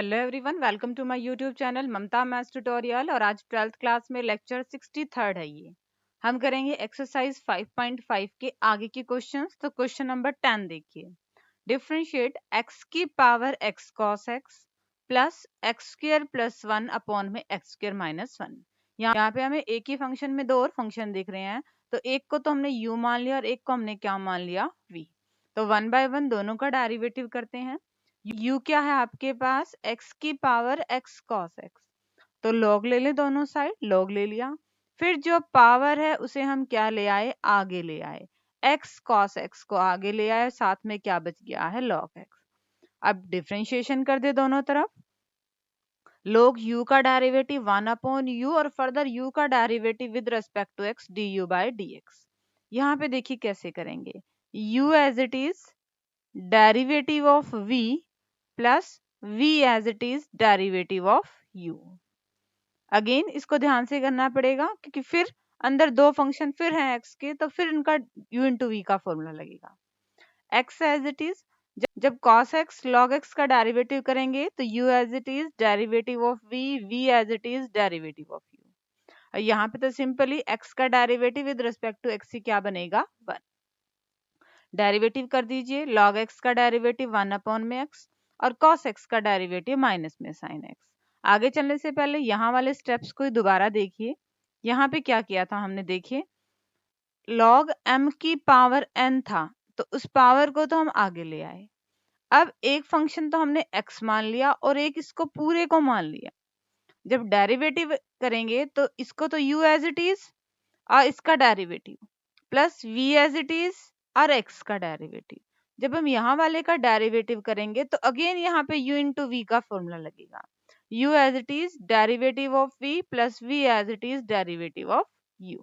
Hello everyone, welcome to my YouTube channel Mamta maths tutorial. और आज 12th class में lecture 63 है। ये हम करेंगे एक्सरसाइज 5.5 के आगे के क्वेश्चंस। तो क्वेश्चन नंबर 10 देखिए, डिफरेंशिएट x की power x cos x plus x square plus 1 upon में एक्स स्क्र माइनस 1। यहाँ पे हमें एक ही फंक्शन में दो और फंक्शन दिख रहे हैं, तो एक को तो हमने u मान लिया और एक को हमने क्या मान लिया, v। तो 1 बाय 1 दोनों का डेरिवेटिव करते हैं। u क्या है आपके पास, x की पावर x cos x, तो log ले ले, दोनों साइड log ले लिया। फिर जो पावर है उसे हम क्या ले आए, आगे ले आए, x cos x को आगे ले आए, साथ में क्या बच गया है, log x। अब डिफरेंशिएशन कर दे दोनों तरफ, log u का डेरिवेटिव 1 अपॉन u और फर्दर u का derivative with respect to x du by dx। यहाँ पे देखिए कैसे करेंगे, u as it is derivative of v plus v as it is derivative of u। Again इसको ध्यान से करना पड़ेगा क्योंकि फिर अंदर दो फंक्शन फिर हैं x के, तो फिर इनका u इंटू v का फॉर्मूला लगेगा। x एज इट इज, जब cos x log x का डेरिवेटिव करेंगे तो u as it is derivative of v, v as it is derivative of u। और यहाँ पे तो सिंपली x का derivative with respect to x ही क्या बनेगा, 1। डेरिवेटिव कर दीजिए, log x का डेरिवेटिव 1 अपॉन में x और cos x का डेरिवेटिव माइनस में sin x। आगे चलने से पहले यहाँ वाले स्टेप्स को दोबारा देखिए। यहाँ पे क्या किया था हमने, देखिए log m की पावर n था, तो उस पावर को तो हम आगे ले आए। अब एक फंक्शन तो हमने x मान लिया और एक इसको पूरे को मान लिया। जब डेरिवेटिव करेंगे तो इसको तो u एज इट इज और इसका derivative plus v as it is और x का डेरिवेटिव। जब हम यहाँ वाले का डेरिवेटिव करेंगे तो अगेन यहाँ पे u इंटू v का फॉर्मूला लगेगा, u as it is derivative of v plus v as it is derivative of u।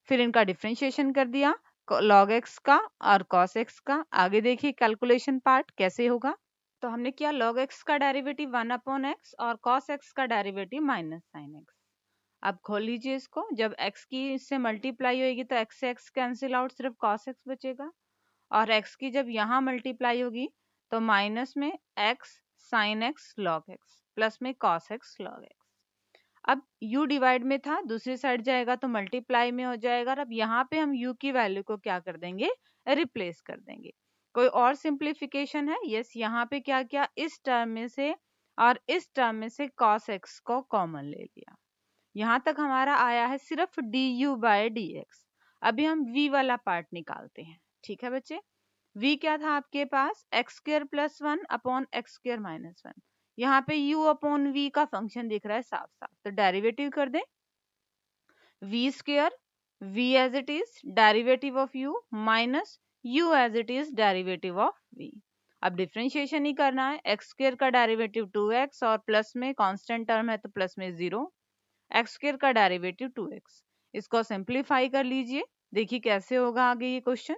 फिर इनका डिफरेंशिएशन कर दिया, log x का और cos x का। आगे देखिए कैलकुलेशन पार्ट कैसे होगा। तो हमने किया log x का डेरिवेटिव 1 अपॉन x और cos x का डेरिवेटिव माइनस sin x। अब खोल लीजिए इसको, जब x की इससे मल्टीप्लाई होगी तो x से x कैंसिल आउट, सिर्फ cos x बचेगा। और x की जब यहाँ मल्टीप्लाई होगी तो माइनस में x sin x log x plus में cos x log x। अब u डिवाइड में था, दूसरी साइड जाएगा तो मल्टीप्लाई में हो जाएगा। और अब यहाँ पे हम u की वैल्यू को क्या कर देंगे, रिप्लेस कर देंगे। कोई और सिंप्लीफिकेशन है, यस। यहाँ पे क्या किया, इस टर्म में से और इस टर्म में से cos x को कॉमन ले लिया। यहाँ तक हमारा आया है सिर्फ du बाय dx। अभी हम v वाला पार्ट निकालते हैं, ठीक है बच्चे। v क्या था आपके पास, X square plus 1 upon X square minus 1। यहाँ पे u अपॉन v का फंक्शन दिख रहा है साफ साफ, तो डेरिवेटिव कर दें, v square v as it is derivative of u minus u as it is derivative of v। अब डिफरेंशिएशन ही करना है, एक्स स्क्र का डेरिवेटिव 2x और प्लस में कांस्टेंट टर्म है तो प्लस में 0, एक्स स्क्र का डेरिवेटिव 2x। इसको सिंप्लीफाई कर लीजिए, देखिए कैसे होगा आगे ये क्वेश्चन।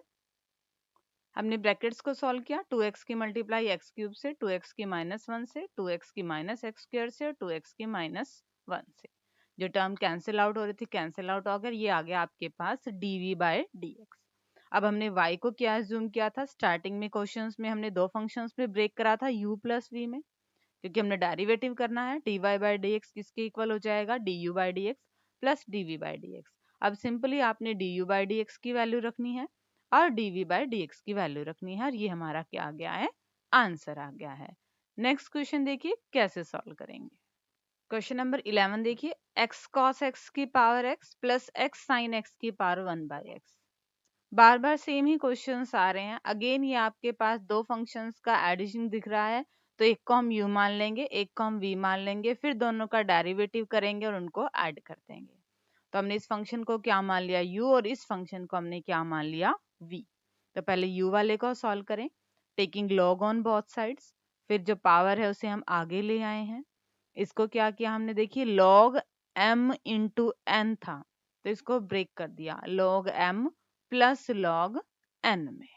हमने ब्रैकेट्स को सॉल्व किया, 2x की मल्टीप्लाई x क्यूब से, 2x की माइनस 1 से, 2x की माइनस एक्स स्क्र से और 2x की माइनस 1 से। जो टर्म कैंसिल आउट हो रही थी कैंसिल आउट हो गया, ये आ गया आपके पास dv बाय dx। अब हमने y को क्या अज्यूम किया था, स्टार्टिंग में क्वेश्चंस में हमने दो फंक्शंस में ब्रेक करा था u प्लस v में, क्योंकि हमने डेरिवेटिव करना है। dy बाय dx किसके इक्वल हो जाएगा, du by dx plus dv by dx। अब सिंपली आपने du बाय dx की वैल्यू रखनी है और dv बाय dx की वैल्यू रखनी है, और ये हमारा क्या आ गया है, आंसर आ गया है। नेक्स्ट क्वेश्चन देखिए कैसे सॉल्व करेंगे। क्वेश्चन नंबर 11 देखिए, x cos x की power x plus x sin x की पावर 1 बाय x। बार बार सेम ही क्वेश्चंस आ रहे हैं। अगेन ये आपके पास दो फंक्शंस का एडिशन दिख रहा है, तो एक को हम u मान लेंगे, एक को हम v मान लेंगे, फिर दोनों का डेरिवेटिव करेंगे और उनको ऐड कर देंगे। तो हमने इस फंक्शन को क्या मान लिया, u, और इस फंक्शन को हमने क्या मान लिया, v। तो पहले u वाले को सॉल्व करें, taking log on both sides. फिर जो पावर है उसे हम आगे ले आए हैं। इसको क्या किया हमने, देखिए log m इंटू n था, तो इसको ब्रेक कर दिया, log m प्लस log n में।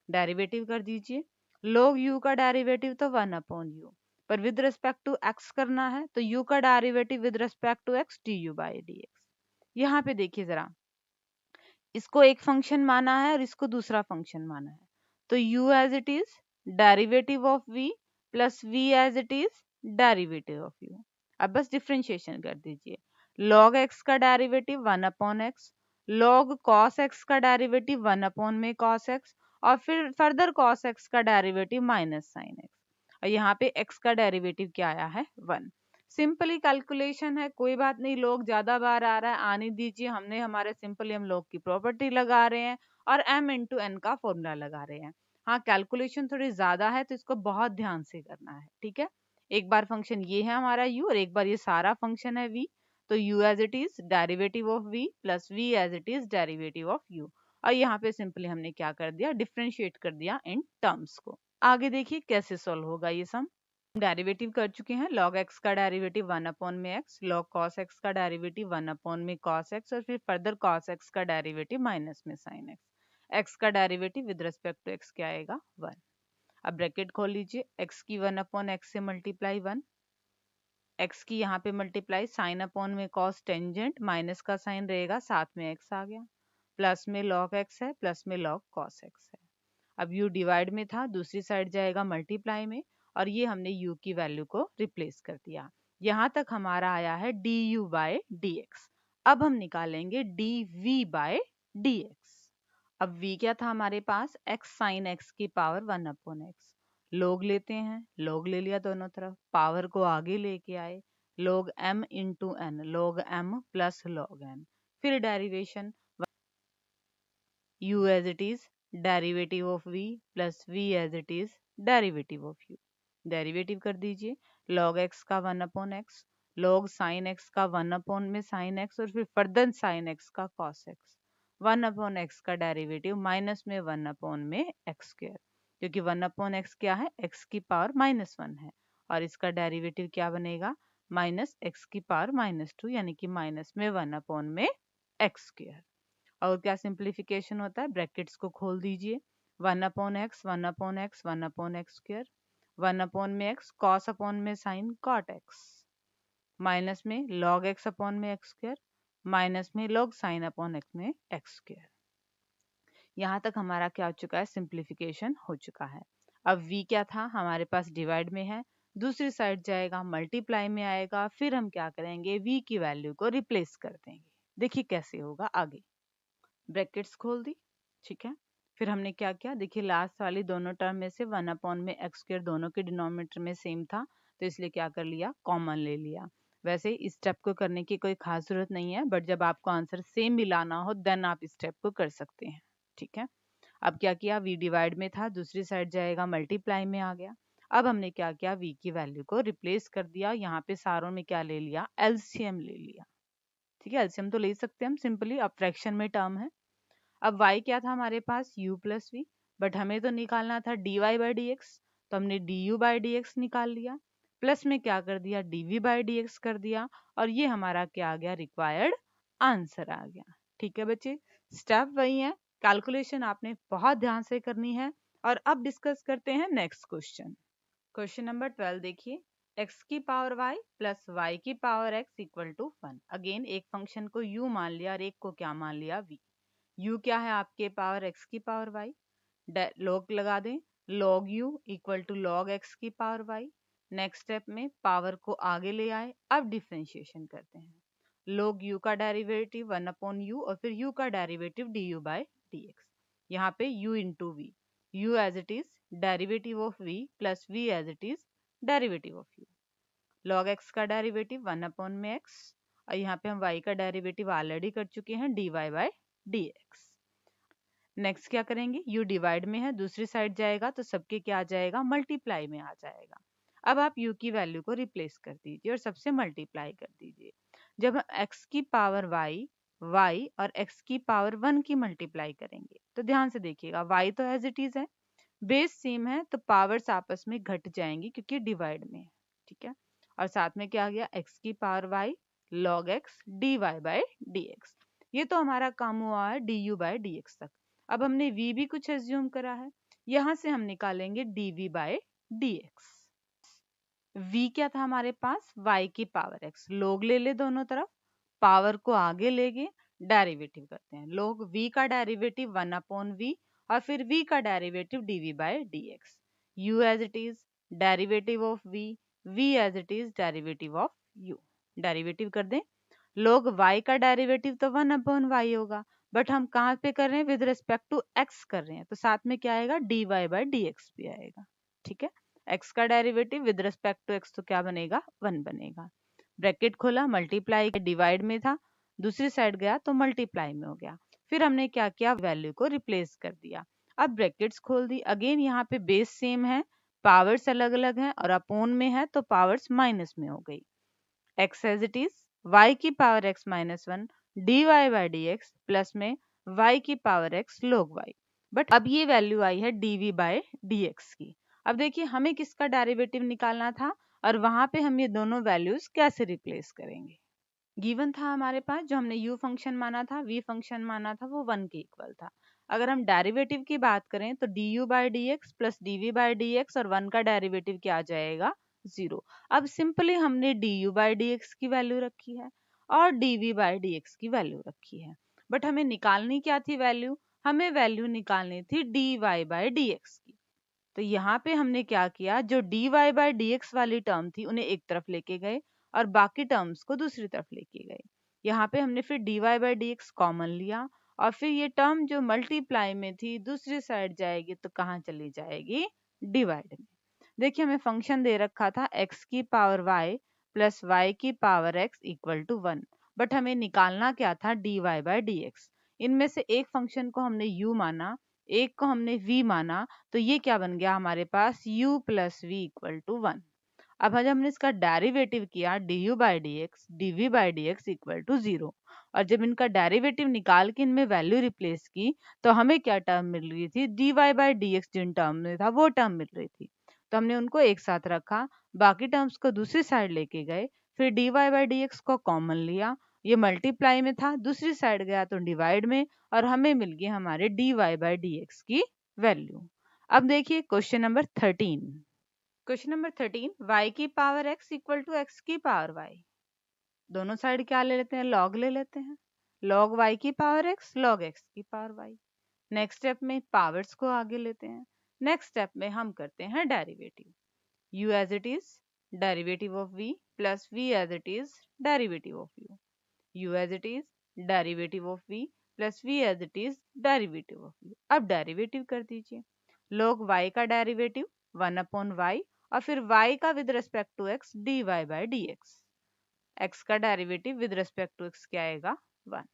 डेरिवेटिव कर दीजिए, log u का डेरिवेटिव तो 1 अपॉन u, पर विद रिस्पेक्ट टू x करना है तो u का derivative with respect to x du by dx। यहाँ पे देखिए जरा, इसको एक फंक्शन माना है और इसको दूसरा फंक्शन माना है, तो u as it is derivative of v plus v as it is derivative of U. अब बस डिफ्रेंशिएशन कर दीजिए। log x का derivative 1 upon X, log cos x का डेरिवेटिव 1 अपॉन में cos x, और फिर फर्दर cos x का डेरिवेटिव माइनस sin x, और यहाँ पे x का डेरिवेटिव क्या आया है 1। सिंपली कैलकुलेशन है, कोई बात नहीं, log ज्यादा बार आ रहा है आने दीजिए, हमने हमारे सिंपली हम log की प्रॉपर्टी लगा रहे हैं और m इंटू n का फॉर्मूला लगा रहे हैं। हाँ, कैलकुलेशन थोड़ी ज्यादा है तो इसको बहुत ध्यान से करना है, ठीक है। एक बार फंक्शन ये है हमारा u और एक बार ये सारा फंक्शन है v, तो u as it is derivative of v plus v as it is derivative of u, और यहाँ पे सिंपली हमने क्या कर दिया, डिफरेंशिएट कर दिया इन टर्म्स को। आगे देखिए कैसे सॉल्व होगा ये सम। डेरिवेटिव कर चुके हैं, log x का डेरिवेटिव 1 अपॉन में x, log cos x का डेरिवेटिव 1 अपॉन में cos x, और फिर फर्दर cos x का डेरिवेटिव माइनस में sin x। x का derivative with respect to x क्या आएगा 1। अब ब्रैकेट खोल लीजिए, x की 1 अपॉन x से मल्टीप्लाई 1, x की यहाँ पे मल्टीप्लाई साइन अपॉन में cos टेंजेंट, माइनस का साइन रहेगा, साथ में x आ गया, प्लस में log x है, प्लस में log cos x है। अब u डिवाइड में था, दूसरी साइड जाएगा मल्टीप्लाई में, और ये हमने u की वैल्यू को रिप्लेस कर दिया। यहाँ तक हमारा आया है du बाय dx। अब हम निकालेंगे dv बाय dx। अब v क्या था हमारे पास, x साइन x की पावर 1 अपॉन x, लोग लेते हैं, लोग ले लिया दोनों तरफ, पावर को आगे लेके आए, log m into n, log m प्लस log n, फिर derivation u as it is derivative of v plus v as it is derivative of u। Derivative कर दीजिए, log x का 1 upon x, log sin x का 1 upon में sin x, और फिर further sin x का cos x, 1 upon x का derivative minus में 1 अपॉन में x स्क्वायर, क्योंकि 1 अपॉन x क्या है, x की पावर माइनस 1 है, और इसका डेरिवेटिव क्या बनेगा, माइनस x की पावर माइनस 2, यानी कि माइनस में 1 अपॉन में x स्क्वायर। और क्या सिंप्लीफिकेशन होता है, ब्रैकेट्स को खोल दीजिए, 1 upon x, 1 upon x, 1 upon x square, 1 upon में एक्स, कॉस अपॉन में साइन कॉट एक्स, माइनस में लॉग एक्स अपॉन में एक्स स्क्वायर, माइनस में लॉग साइन अपॉन एक्स में एक्स स्क्वायर। यहाँ तक हमारा क्या हो चुका है, सिंप्लीफिकेशन हो चुका है। अब v क्या था हमारे पास डिवाइड में है, दूसरी साइड जाएगा मल्टीप्लाई में आएगा, फिर हम क्या करेंगे, v की वैल्यू को रिप्लेस कर देंगे। देखिए कैसे होगा आगे, ब्रैकेट्स खोल दी, ठीक है। फिर हमने क्या किया, देखिए लास्ट वाली दोनों टर्म में से 1 अपॉन में एक्स स्क्वायर दोनों के डिनोमिनेटर में सेम था, तो इसलिए क्या कर लिया, कॉमन ले लिया। वैसे इस स्टेप को करने की कोई खास जरूरत नहीं है, बट जब आपको आंसर सेम मिलाना हो देन आप इस स्टेप को कर सकते हैं, ठीक है। अब क्या किया, v डिवाइड में था, दूसरी साइड जाएगा मल्टीप्लाई में आ गया। अब हमने क्या किया, v की वैल्यू को रिप्लेस कर दिया, यहाँ पे सारों में क्या ले लिया, एलसीएम ले लिया, ठीक है। एलसीएम तो ले सकते हैं हम सिंपली, अब फ्रैक्शन में टर्म है। अब y क्या था हमारे पास, u प्लस वी, बट हमें तो निकालना था dy बाई डी एक्स, तो हमने du बाई डी एक्स निकाल लिया, प्लस में क्या कर दिया, dv बाई डी एक्स कर दिया, और ये हमारा क्या आ गया, रिक्वायर्ड आंसर आ गया। ठीक है बच्चे, स्टेप वही है, कैलकुलेशन आपने बहुत ध्यान से करनी है। और अब डिस्कस करते हैं नेक्स्ट क्वेश्चन। क्वेश्चन नंबर 12 देखिए, x की पावर y प्लस y की power x equal to 1। Again एक फंक्शन को u मान लिया और एक को क्या मान लिया, v। u क्या है आपके, पावर x की पावर y, लॉग लगा दें, log u equal to log x की पावर y। नेक्स्ट स्टेप में पावर को आगे ले आए, अब डिफरेंशिएशन करते हैं, log u का डेरिवेटिव 1 अपॉन u, और फिर u का डेरिवेटिव du बाय dx, यहाँ पे u into v, u as it is derivative of v plus v as it is derivative of u, log x का derivative 1 upon में x, और यहाँ पे हम y का डेरिवेटिव ऑलरेडी कर चुके हैं, dy बाय dx। नेक्स्ट क्या करेंगे, u डिवाइड में है, दूसरी साइड जाएगा तो सबके क्या आ जाएगा, मल्टीप्लाई में आ जाएगा। अब आप u की वैल्यू को रिप्लेस कर दीजिए और सबसे मल्टीप्लाई कर दीजिए। जब हम x की पावर y और x की पावर 1 की मल्टीप्लाई करेंगे तो ध्यान से देखिएगा, y तो एज इट इज है, बेस सेम है, तो पावर्स आपस में घट जाएंगी क्योंकि डिवाइड में है, ठीक है। और साथ में क्या आ गया, x की power y log x dy by dx। ये तो हमारा काम हुआ है du बाय dx तक। अब हमने v भी कुछ एज्यूम करा है, यहां से हम निकालेंगे dv बाय dx। v क्या था हमारे पास, y की पावर x, लोग ले ले दोनों तरफ, पावर को आगे ले गए, डेरिवेटिव करते हैं, लोग v का डेरिवेटिव 1 अपॉन v, और फिर v का derivative dv by dx, u as it is derivative of v v as it is derivative of u। Derivative कर दें, log y का डेरिवेटिव तो 1/y होगा, बट हम कहाँ पे कर रहे हैं, विद रिस्पेक्ट टू x कर रहे हैं, तो साथ में क्या आएगा, dy बाई dx भी आएगा। ठीक है, x का derivative with respect to x तो क्या बनेगा, 1 बनेगा। ब्रैकेट खोला, मल्टीप्लाई डिवाइड में था, दूसरी साइड गया तो मल्टीप्लाई में हो गया। फिर हमने क्या किया, वैल्यू को रिप्लेस कर दिया। अब ब्रैकेट्स खोल दी, अगेन यहाँ पे बेस सेम है, पावर्स अलग अलग हैं, और अपोन में है तो पावर्स माइनस में हो गई। x as it is y की power x minus 1 dy by dx plus में y की power x log y। But अब ये वैल्यू आई है dv बाई dx की। अब देखिए हमें किसका डेरिवेटिव निकालना था, और वहां पे हम ये दोनों वैल्यूज कैसे रिप्लेस करेंगे। गिवन था हमारे पास, जो हमने u फंक्शन माना था, v फंक्शन माना था, वो 1 के इक्वल था। अगर हम डेरिवेटिव की बात करें तो du by d x plus dv by dx और 1 का डेरिवेटिव क्या आ जाएगा, 0। अब सिंपली हमने du बाई dx की वैल्यू रखी है और dv बाई dx की वैल्यू रखी है, बट हमें निकालनी क्या थी वैल्यू, हमें वैल्यू निकालनी थी dy बाई dx की। तो यहाँ पे हमने क्या किया, जो dy बाई dx वाली टर्म थी उन्हें एक तरफ लेके गए और बाकी टर्म्स को दूसरी तरफ लेके गए। यहाँ पे हमने फिर dy बाई dx कॉमन लिया, और फिर ये टर्म जो मल्टीप्लाई में थी दूसरी साइड जाएगी तो कहाँ चली जाएगी, डिवाइड में। देखिए हमें फंक्शन दे रखा था x की पावर y प्लस y की power x equal to 1, but हमें निकालना क्या था, dy बाई dx। इनमें से एक फंक्शन को हमने u माना, एक को हमने v माना, तो ये क्या बन गया हमारे पास, u plus V equal to 1। अब जब हमने इसका डेरिवेटिव किया du by dx dv by dx equal to 0, और जब इनका डेरिवेटिव निकाल के इनमें वैल्यू रिप्लेस की तो हमें क्या टर्म मिल रही थी, dy बाई dx जिन टर्म में था वो टर्म मिल रही थी, तो हमने उनको एक साथ रखा, बाकी टर्म्स को दूसरी साइड लेके गए, फिर dy बाई dx को कॉमन लिया, ये मल्टीप्लाई में था दूसरी साइड गया तो डिवाइड में, और हमें मिल गई हमारे dy बाई dx की वैल्यू। अब देखिए question number 13। Question number 13, y की power x equal to x की पावर y। दोनों साइड क्या ले लेते हैं, लॉग ले लेते हैं, लॉग y की पावर x लॉग x की पावर y। नेक्स्ट स्टेप में पावर्स को आगे लेते हैं, नेक्स्ट स्टेप में हम करते हैं derivative, u as it is derivative of v plus v as it is derivative of u, u as it is derivative of v plus v as it is derivative of u। अब derivative कर दीजिए, log y का derivative 1/y और फिर y का with respect to x dy by dx। x का derivative with respect to x क्या आएगा, 1।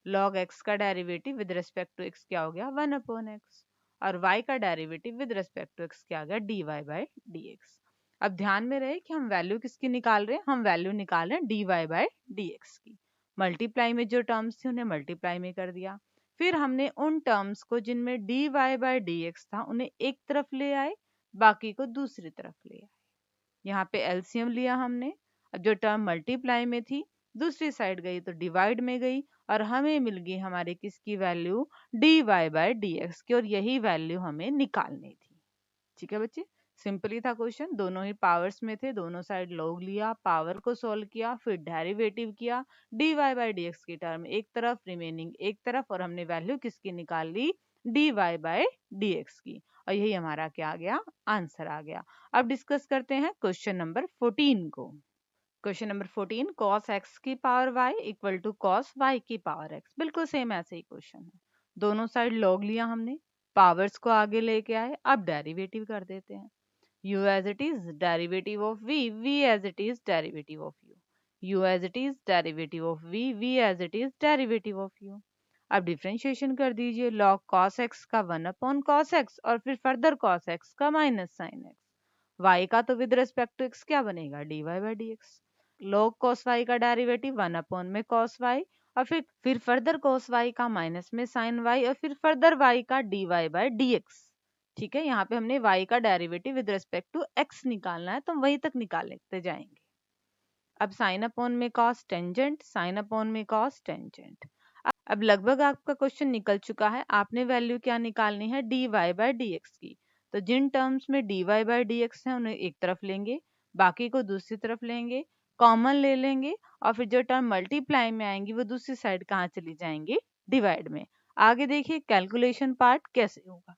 log x का derivative with respect to x क्या हो गया, 1/x, और y का derivative with respect to x क्या आ गया, dy बाई dx। अब ध्यान में रहे कि हम वैल्यू किसकी निकाल रहे हैं, हम वैल्यू निकाल रहे हैं dy बाई dx की। मल्टीप्लाई में जो टर्म्स थी उन्हें मल्टीप्लाई में कर दिया, फिर हमने उन टर्म्स को जिनमें dy बाई dx था उन्हें एक तरफ ले आए, बाकी को दूसरी तरफ ले आए। यहाँ पे एलसीएम लिया हमने, अब जो टर्म मल्टीप्लाई में थी दूसरी साइड गई तो डिवाइड में गई, और हमें मिल गई हमारे किसकी वैल्यू, dy बाई dx की, और यही वैल्यू हमें निकालनी थी। ठीक है बच्चे, सिंपली था क्वेश्चन, दोनों ही पावर्स में थे, दोनों साइड लॉग लिया, पावर को सॉल्व किया, फिर डेरिवेटिव किया, dy बाई dx की टर्म एक तरफ रिमेनिंग एक तरफ, और हमने वैल्यू किसकी निकाल ली, dy बाई dx की, और यही हमारा क्या आ गया, आंसर आ गया। अब डिस्कस करते हैं क्वेश्चन नंबर 14 को। क्वेश्चन नंबर 14, cos x की power y equal to cos y की पावर x। बिल्कुल सेम ऐसे ही क्वेश्चन है, दोनों साइड लॉग लिया हमने, पावर्स को आगे लेके आए, अब डेरिवेटिव कर देते हैं, u as it is derivative of v as it is derivative of u as it is derivative of v as it is derivative of u। अब डिफरेंशिएशन कर दीजिए, log cos x का 1/cos x और फिर further cos x का minus sign x। y का तो with respect to x क्या बनेगा, dy by dx। log cos y का डेरिवेटिव 1 में cos y, और फिर फर्दर cos y का माइनस में साइन y, और फिर फर्दर y का dy बाई dx। ठीक है, यहाँ पे हमने y का derivative with respect to x निकालना है, तो वहीं तक निकालते जाएंगे। अब साइन अपॉन में कॉस टेंजेंट, साइन अपॉन में कॉस टेंजेंट। अब लगभग आपका क्वेश्चन निकल चुका है, आपने वैल्यू क्या निकालनी है, dy बाई dx की। तो जिन टर्म्स में dy बाई dx है उन्हें एक तरफ लेंगे, बाकी को दूसरी तरफ लेंगे, कॉमन ले लेंगे, और फिर जो टर्म मल्टीप्लाई में आएंगी वो दूसरी साइड कहाँ चली जाएंगी, डिवाइड में। आगे देखिए कैलकुलेशन पार्ट कैसे होगा।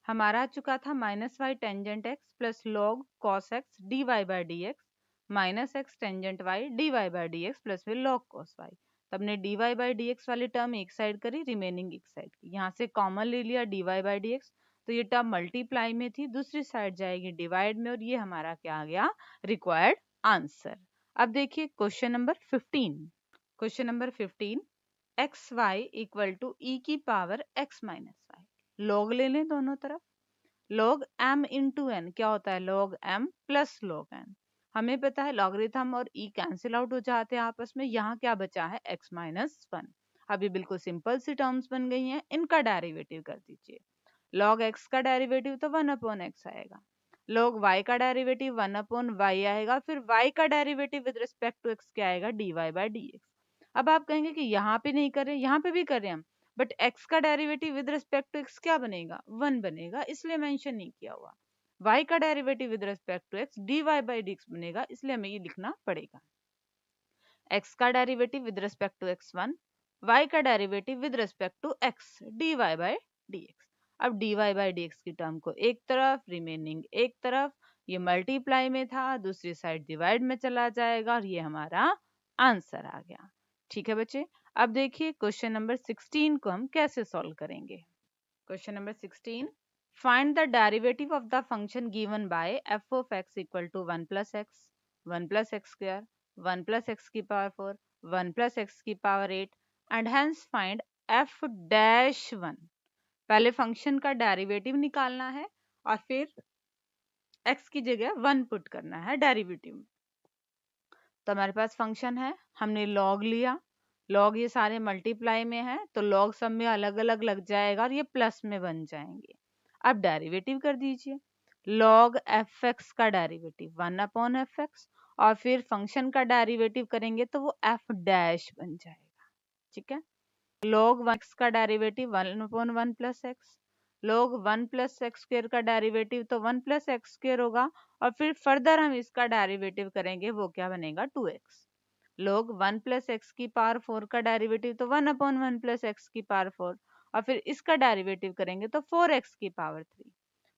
हमारा आ चुका था minus y tangent x plus log cos x d y by d x minus x tangent y d y by d x plus फिर लॉग कॉस वाई। तो हमने d y by d x वाली term एक side करी, remaining एक side की, यहाँ से कॉमन ले लिया d y by d x, तो ये टर्म मल्टीप्लाई में थी, दूसरी साइड जाएगी डिवाइड में, और ये हमारा क्या आ गया, रिक्वायर्ड आंसर। अब देखिए question number 15। Question number 15, X Y equal to E की power X minus Y. Log ले लें दोनों तरफ, log m इंटू एन क्या होता है, log m प्लस log n। हमें पता है लॉगरिथम और e कैंसिल आउट हो जाते हैं आपस में, यहाँ क्या बचा है x माइनस वन। अभी बिल्कुल सिंपल सी टर्म्स बन गई हैं, इनका डेरिवेटिव कर दीजिए। log x का डेरिवेटिव तो 1 अपॉन x आएगा, log y का डेरिवेटिव 1 अपॉन y आएगा, फिर y का derivative with respect to x क्या आएगा, dy बाई dx। अब आप कहेंगे कि यहाँ पे नहीं करें, यहाँ पे भी करें हम, बट x का derivative with respect to x क्या बनेगा, 1 बनेगा, इसलिए मेंशन नहीं किया हुआ। y का derivative with respect to x dy by dx बनेगा, इसलिए हमें ये लिखना पड़ेगा। x का derivative with respect to x1, y का derivative with respect to x dy by dx। अब dy बाई dx की टर्म को एक तरफ, रिमेनिंग एक तरफ, ये मल्टीप्लाई में था, दूसरी साइड डिवाइड में चला जाएगा, और ये हमारा आंसर आ गया। ठीक है बच्चे, अब देखिए क्वेश्चन नंबर 16 को हम कैसे सॉल्व करेंगे। Question number 16, find the derivative of the function given by f of x equal to 1 plus x, 1 plus x square, 1 plus x की पावर 4, 1 प्लस एक्स की power 8 and hence find f dash 1। पहले function का derivative निकालना है और फिर x की जगह 1 पुट करना है डेरिवेटिव में। तो हमारे पास फंक्शन है, हमने log लिया, log ये सारे मल्टीप्लाई में है, तो log सब में अलग अलग लग जाएगा और ये प्लस में बन जाएंगे। अब डेरिवेटिव कर दीजिए, log fx का डेरिवेटिव 1 अपॉन एफ एक्स, और फिर फंक्शन का डेरिवेटिव करेंगे तो वो f डैश बन जाएगा। ठीक है, log 1x का derivative 1 upon 1 plus x, log 1 plus x square का डेरिवेटिव तो 1 प्लस एक्स स्क्वायर होगा, और फिर फर्दर हम इसका डेरिवेटिव करेंगे, वो क्या बनेगा, 2x। log 1 प्लस एक्स की पावर 4 का डेरिवेटिव तो 1 अपॉन 1 प्लस एक्स की पावर 4, और फिर इसका डेरिवेटिव करेंगे तो 4x की पावर 3।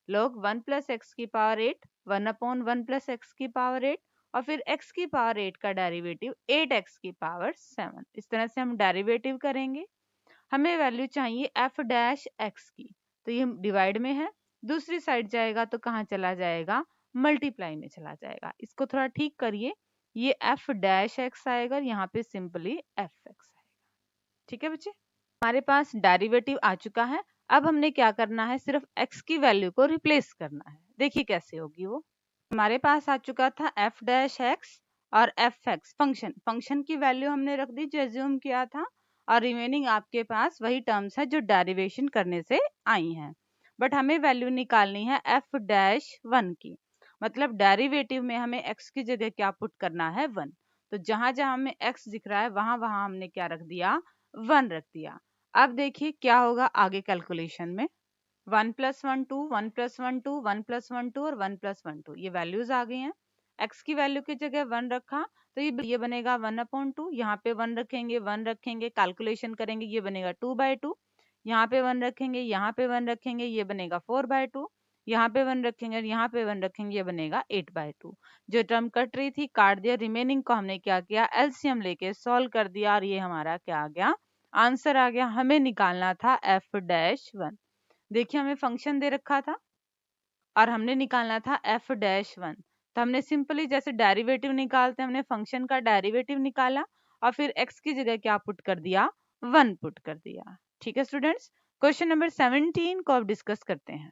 log 1 प्लस एक्स की पावर 8, 1 अपॉन 1 प्लस एक्स की पावर 8, और फिर x की पावर 8 का डेरिवेटिव 8x की पावर 7। इस तरह से हम डेरिवेटिव करेंगे। हमें वैल्यू चाहिए f डैश x की, तो ये डिवाइड में है, दूसरी साइड जाएगा तो कहाँ चला जाएगा, मल्टीप्लाई में चला जाएगा। इसको थोड़ा ठीक करिए, ये f डैश x आएगा, यहाँ पे सिंपली fx आएगा। ठीक है बच्चे, हमारे पास डेरिवेटिव आ चुका है। अब हमने क्या करना है, सिर्फ x की वैल्यू को रिप्लेस करना है। देखिए कैसे होगी वो। हमारे पास आ चुका था f डैश x और fx फंक्शन की वैल्यू हमने रख दी जो एज्यूम किया था, और रिमेनिंग आपके पास वही टर्म्स है जो डेरिवेशन करने से आई हैं, बट हमें वैल्यू निकालनी है f डैश 1 की। मतलब डेरिवेटिव में हमें x की जगह क्या पुट करना है, 1। तो जहां जहां हमें x दिख रहा है वहां वहां हमने क्या रख दिया, 1 रख दिया। अब देखिए क्या होगा आगे कैलकुलेशन में, 1 प्लस 1 2, 1 प्लस 1 2, 1 प्लस 1 2 और 1 प्लस 1 2, ये वैल्यूज आ गई हैं। x की वैल्यू की जगह 1 रखा तो ये बनेगा 1 अपॉन 2, यहाँ पे 1 रखेंगे, 1 रखेंगे, कैलकुलेशन करेंगे, ये बनेगा 2 बाई 2, यहाँ पे 1 रखेंगे, यहाँ पे 1 रखेंगे, ये बनेगा 4 बाई 2, यहाँ पे 1 रखेंगे और यहाँ पे 1 रखेंगे, ये बनेगा 8 बाई 2। जो टर्म कट रही थी काट दिया, रिमेनिंग को हमने क्या किया, एलसीएम लेके सॉल्व कर दिया, और ये हमारा क्या आ गया, आंसर आ गया। हमें निकालना था एफ डैश 1। देखिए हमें फंक्शन दे रखा था और हमने निकालना था f डैश 1, तो हमने सिंपली जैसे डेरिवेटिव निकालते हैं, हमने फंक्शन का डेरिवेटिव निकाला और फिर x की जगह क्या पुट कर दिया, 1 पुट कर दिया। ठीक है स्टूडेंट्स, क्वेश्चन नंबर 17 को अब डिस्कस करते हैं।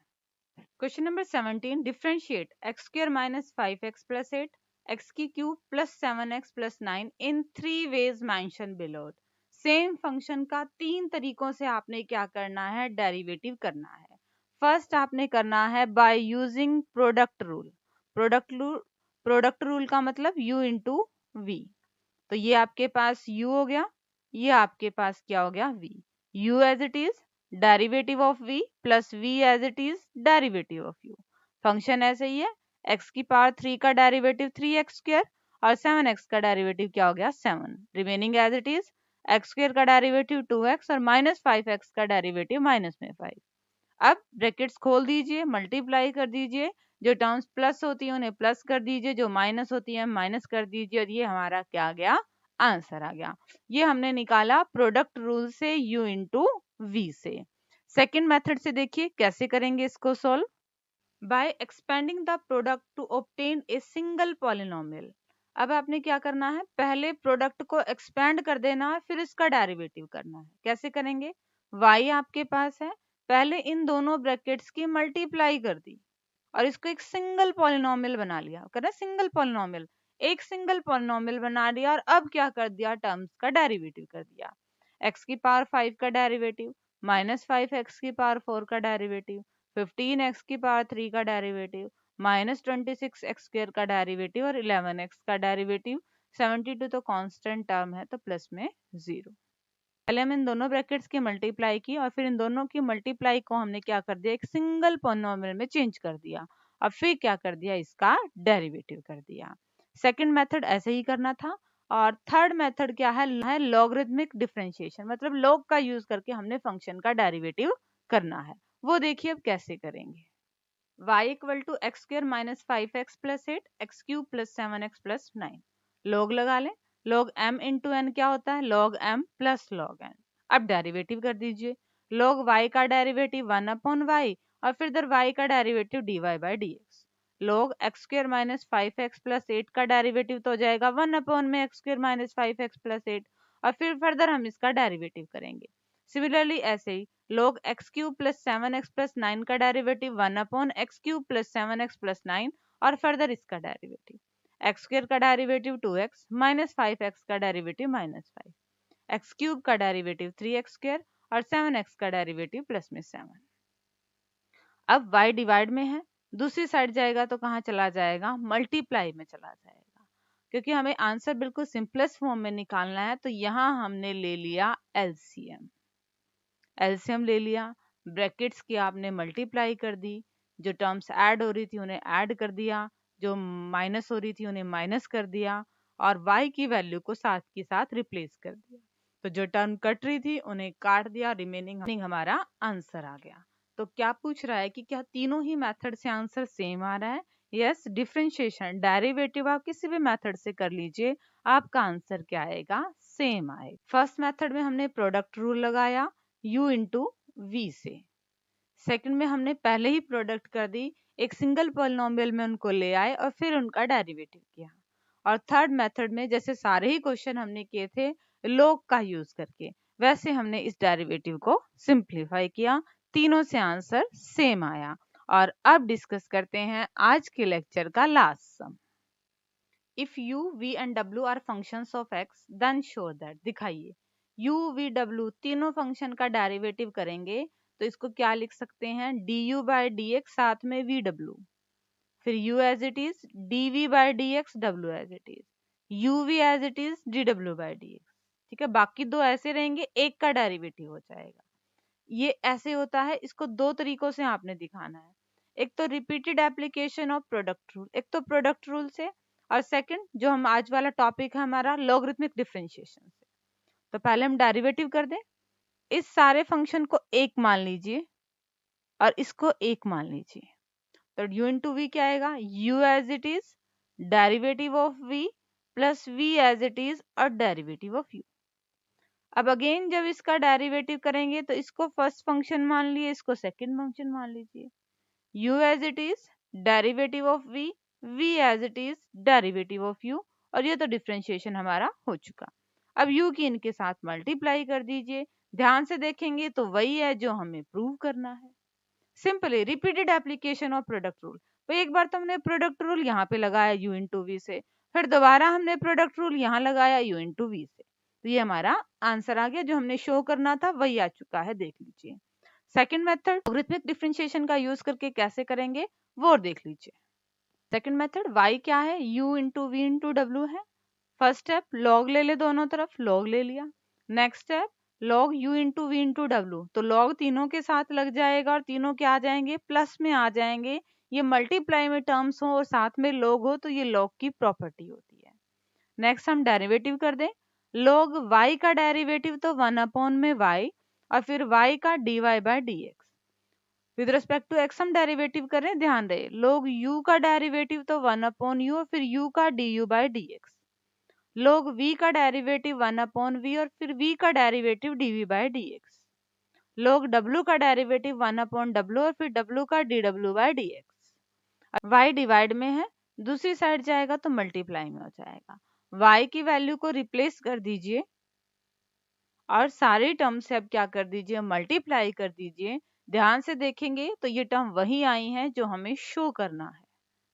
Question number 17, differentiate x square minus 5x plus 8, x की cube plus 7x plus 9 in 3 ways mention below. Same function का 3 तरीकों से आपने क्या करना है, डेरिवेटिव करना है। फर्स्ट आपने करना है by using product rule. Product rule का मतलब u इंटू वी। तो ये आपके पास u हो गया, ये आपके पास क्या हो गया, v। u as it is derivative of v plus v as it is derivative of u। Function ऐसे ही है, x की पावर 3 का डेरिवेटिव 3x स्क्वायर और 7x का डेरिवेटिव क्या हो गया, 7। Remaining as it is x square का डेरिवेटिव 2x और माइनस 5x का डेरिवेटिव माइनस में 5। अब ब्रैकेट्स खोल दीजिए, मल्टीप्लाई कर दीजिए, जो टर्म्स प्लस होती है उन्हें प्लस कर दीजिए, जो माइनस होती है माइनस कर दीजिए, और ये हमारा क्या आ गया, आंसर आ गया। ये हमने निकाला प्रोडक्ट रूल से u इंटू वी से। सेकेंड मेथड से देखिए कैसे करेंगे इसको solve. By expanding the product to obtain a single polynomial. अब आपने क्या करना है, पहले प्रोडक्ट को एक्सपेंड कर देना है, फिर इसका डेरिवेटिव करना है। कैसे करेंगे, y आपके पास है, पहले इन दोनों ब्रैकेट्स की मल्टीप्लाई कर दी और इसको एक सिंगल पॉलिनोमियल बना लिया, करें सिंगल पॉलिनोमियल, एक सिंगल पॉलिनोमियल बना दिया, और अब क्या कर दिया, टर्म्स का डेरिवेटिव कर दिया। x की पावर 5 का डेरिवेटिव, -5x की पावर 4 का डेरिवेटिव, 15x की पावर 3 का डेरिवेटिव, -26x स्क्वायर का डेरिवेटिव, और 11x का डेरिवेटिव। 72 तो कांस्टेंट टर्म है तो प्लस में 0। पहले हम इन दोनों ब्रैकेट्स की मल्टीप्लाई की और फिर इन दोनों की मल्टीप्लाई को हमने क्या कर दिया, एक सिंगल पॉलिनोमियल में चेंज कर दिया, और फिर क्या कर दिया, इसका डेरिवेटिव कर दिया। सेकंड मेथड ऐसे ही करना था। और थर्ड मेथड क्या है लॉगरिथमिक डिफरेंशिएशन, मतलब लॉग का यूज करके हमने फंक्शन का डेरिवेटिव करना है। वो देखिए अब कैसे करेंगे। y equal to x square minus 5x plus 8 x cube plus 7x plus 9। Log लगा लें, log m इंटू एन क्या होता है, log m प्लस log n। अब डेरिवेटिव कर दीजिए, log y का डेरिवेटिव 1 अपॉन वाई, और फिर इधर y का derivative dy by d x. log x square minus 5x plus 8 का डेरिवेटिव तो हो जाएगा 1 अपॉन में x square minus 5x plus 8, और फिर फर्दर हम इसका डेरिवेटिव करेंगे। सिमिलरली ऐसे ही log x cube plus 7x plus 9 का derivative 1 upon x cube plus 7x plus 9, और फर्दर इसका डेरिवेटिव। एक्स स्क्र का डेरिवेटिव 2x माइनस 5x का डेरिवेटिव -5, एक्स क्यूब का डेरिवेटिव 3x स्क्र, और 7x का डेरिवेटिव प्लस में 7। अब y डिवाइड में है, दूसरी साइड जाएगा तो कहाँ चला जाएगा, मल्टीप्लाई में चला जाएगा। क्योंकि हमें आंसर बिल्कुल सिंपलेस्ट फॉर्म में निकालना है तो यहाँ हमने ले लिया एलसीएम। एलसीएम ले लिया, ब्रैकेट्स की आपने मल्टीप्लाई कर दी, जो टर्म्स ऐड हो रही थी उन्हें ऐड कर दिया, जो माइनस हो रही थी उन्हें माइनस कर दिया, और y की वैल्यू को साथ के साथ रिप्लेस कर दिया। तो जो टर्म कट रही थी उन्हें काट दिया, रिमेनिंग हमारा आंसर आ गया। तो क्या पूछ रहा है कि क्या तीनों ही मेथड से आंसर सेम आ रहा है। यस, डिफरेंशिएशन डेरिवेटिव आप किसी भी मेथड से कर लीजिए, आपका आंसर क्या आएगा, सेम आएगा। फर्स्ट मेथड में हमने प्रोडक्ट रूल लगाया u इंटू वी से। सेकंड में हमने पहले ही प्रोडक्ट कर दी, एक सिंगल पॉलिनोमियल में उनको ले आए और फिर उनका डेरिवेटिव किया। और थर्ड मेथड में जैसे सारे ही क्वेश्चन हमने किए थे log का यूज करके, वैसे हमने इस डेरिवेटिव को सिंप्लीफाई किया, तीनों से आंसर सेम आया। और अब डिस्कस करते हैं आज के लेक्चर का last sum. If u, v and w are functions of x, then show that, दिखाइए u, v, w तीनों फंक्शन का डेरिवेटिव करेंगे तो इसको क्या लिख सकते हैं, du बाई डी एक्स साथ में vw, फिर u एज इट इज, dv by d x, w as it is, uv as it is, dw by d x. ठीक है, बाकी दो ऐसे रहेंगे, एक का डेरिवेटिव हो जाएगा। ये ऐसे होता है, इसको दो तरीकों से आपने दिखाना है, एक तो repeated application of product rule, एक तो प्रोडक्ट रूल से, और सेकंड जो हम आज वाला टॉपिक है हमारा लॉगरिथमिक डिफरेंशिएशन से। तो पहले हम डेरिवेटिव कर दें, इस सारे फंक्शन को एक मान लीजिए और इसको एक मान लीजिए, तो u इंटू वी क्या आएगा, u as it is derivative of v plus v as it is और डेरिवेटिव ऑफ u। अब अगेन जब इसका डेरिवेटिव करेंगे तो इसको फर्स्ट फंक्शन मान लिए, इसको सेकंड फंक्शन मान लीजिए, u as it is derivative of v, v as it is derivative of u, और ये तो डिफरेंशिएशन हमारा हो चुका। अब u की इनके साथ मल्टीप्लाई कर दीजिए, ध्यान से देखेंगे तो वही है जो हमें प्रूव करना है। Simply repeated application of product rule. तो एक बार तो हमने प्रोडक्ट रूल यहाँ पे लगाया u इंटू वी से, फिर दोबारा हमने प्रोडक्ट रूल यहाँ लगाया u इंटू वी से, तो ये हमारा आंसर आ गया, जो हमने शो करना था वही आ चुका है, देख लीजिए। सेकंड मेथड लॉगरिथमिक डिफरेंशिएशन का यूज करके कैसे करेंगे वो देख लीजिए। सेकंड मेथड y क्या है, u इंटू वी इंटू डब्ल्यू है। फर्स्ट स्टेप लॉग ले ले, दोनों तरफ लॉग ले लिया। Next step log u into v into डब्ल्यू, तो लॉग तीनों के साथ लग जाएगा और तीनों क्या आ जाएंगे, प्लस में आ जाएंगे। ये मल्टीप्लाई में टर्म्स हो और साथ में लॉग हो तो ये लॉग की प्रॉपर्टी होती है। नेक्स्ट हम डेरिवेटिव कर दें, log y का डेरिवेटिव तो 1 अपॉन में y, और फिर y का dy by d x. With respect to x हम डेरिवेटिव कर रहे हैं, ध्यान रहे लोग u का डेरिवेटिव तो 1/u और फिर u का du/dx, लोग v का डेरिवेटिव 1/v और फिर v का डेरिवेटिव dv/dx, लोग w का डेरिवेटिव 1/w और फिर w का dw/dx। y डिवाइड में है, दूसरी साइड जाएगा तो मल्टीप्लाई में हो जाएगा। y की वैल्यू को रिप्लेस कर दीजिए और सारे टर्म से अब क्या कर दीजिए, मल्टीप्लाई कर दीजिए। ध्यान से देखेंगे तो ये टर्म वही आई हैं जो हमें शो करना है,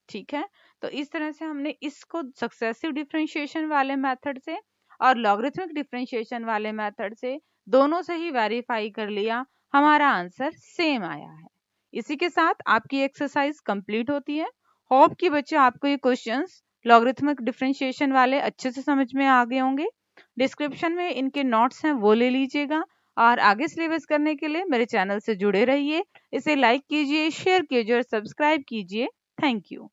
ठीक है। तो इस तरह से हमने इसको सक्सेसिव डिफरेंशिएशन वाले मेथड से और लॉगरिथमिक डिफरेंशिएशन वाले मेथड से दोनों से ही वेरीफाई कर लिया, हमारा आंसर सेम आया है। इसी के साथ आपकी एक्सरसाइज कंप्लीट होती है। होप कि बच्चे आपको ये क्वेश्चंस लॉगरिथमिक डिफरेंशिएशन वाले अच्छे से समझ में आ गए होंगे। डिस्क्रिप्शन में इनके नोट्स हैं, वो ले लीजिएगा और आगे सिलेबस करने के लिए मेरे चैनल से जुड़े रहिए। इसे लाइक कीजिए, शेयर कीजिए और सब्सक्राइब कीजिए। Thank you.